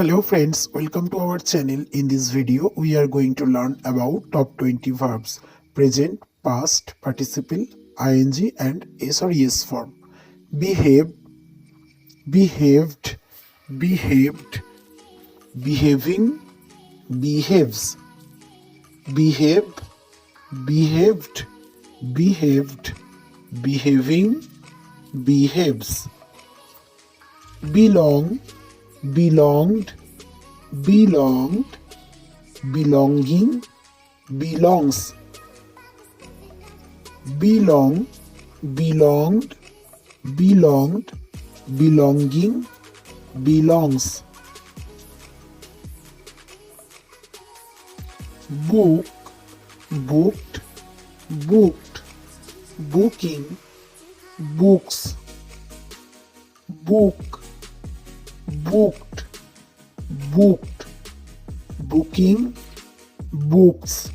Hello friends, welcome to our channel. In this video, we are going to learn about top 20 verbs, present, past, participle, ing and s or es form. Behave, behaved, behaved, behaving, behaves, behave, behaved, behaved, behaving, behaves, belong, belonged, belonged, belonging, belongs, belong, belonged, belonged, belonging, belongs, book, booked, booked, booking, books, book, booked, booked, booking, books,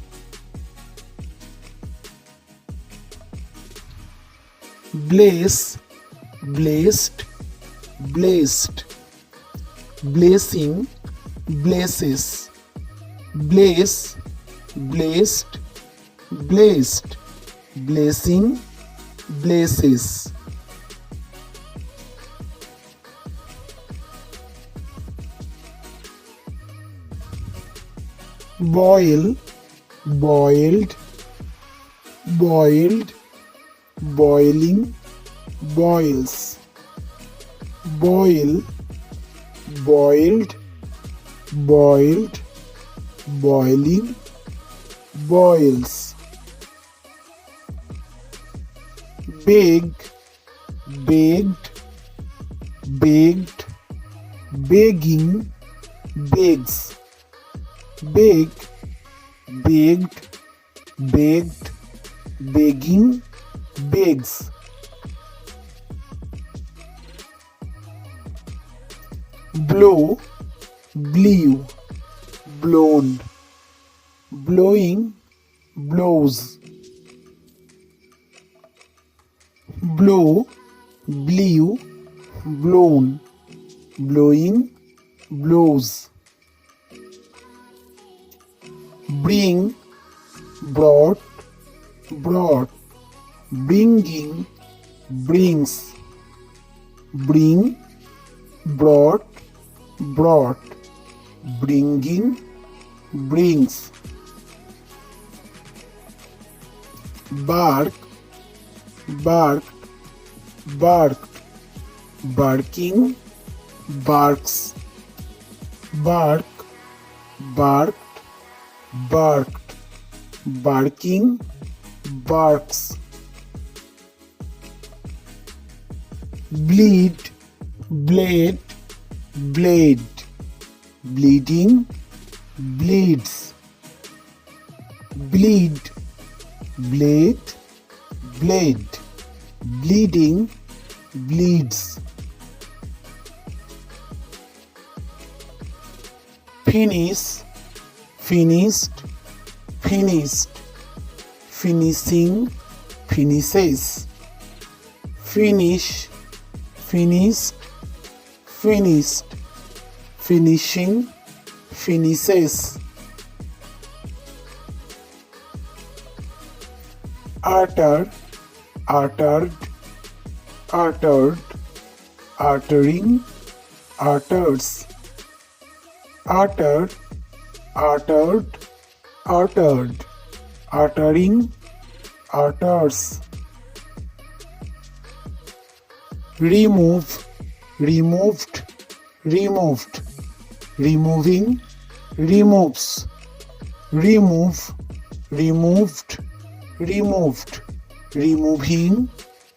bless, blessed, blessed, blessing, blesses, bless, blessed, blessed, blessing, blesses, boil, boiled, boiled, boiling, boils, boil, boiled, boiled, boiling, boils, beg, begged, begged, begging, begs, beg, begged, begged, begging, begs, blow, blew, blown, blowing, blows, blow, blew, blown, blowing, blows, bring, brought, brought, bringing, brings, bring, brought, brought, bringing, brings, bark, barked, barked, barking, barks, bark, barked, barked, barking, barks, bleed, blade, blade, bleeding, bleeds, bleed, blade, blade, bleeding, bleeds, finish, finished, finished, finishing, finishes, finish, finished, finished, finishing, finishes, utter, uttered, uttered, uttering, utters, uttered, uttered, uttered, uttering, utters, remove, removed, removed, removing, removes, remove, removed, removed, removing,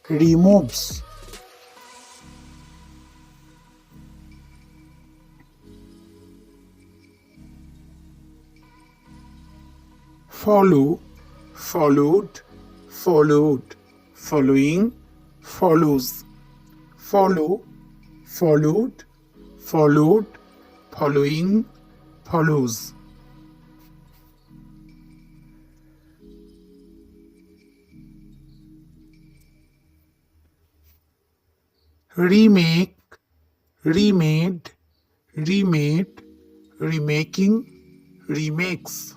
removes, follow, followed, followed, following, follows, follow, followed, followed, following, follows, remake, remade, remade, remaking, remakes,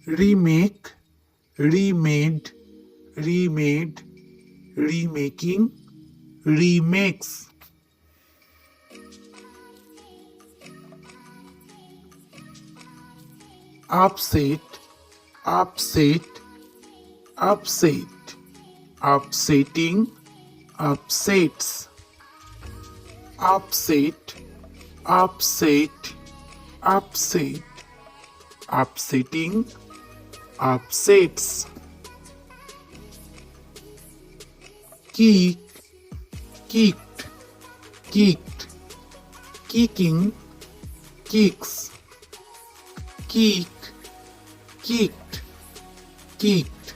remake, remade, remade, remaking, remakes. Upset, upset, upset, upsetting, upsets, upset, upset, upset, upsetting, upsets. Kick, kicked, kicked, kicking, kicks, kick, kicked, kicked,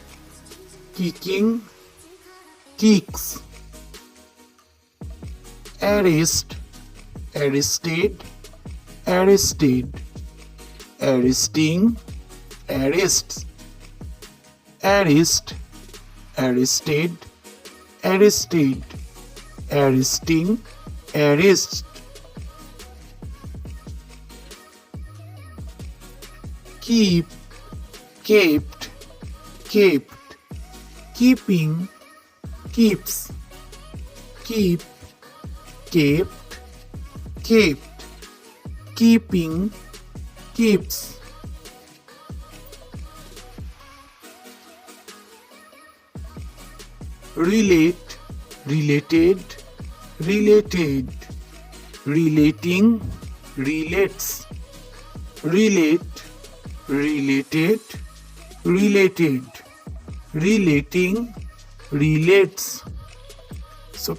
kicking, kicks. Arrest, arrested, arrested, arresting, arrests, arrest, arrested, arrested, arresting, arrests. Keep, kept, kept, keeping, keeps, keep, kept, kept, keeping, keeps. Relate, related, related, relating, relates, relate, related, related, relating, relates. So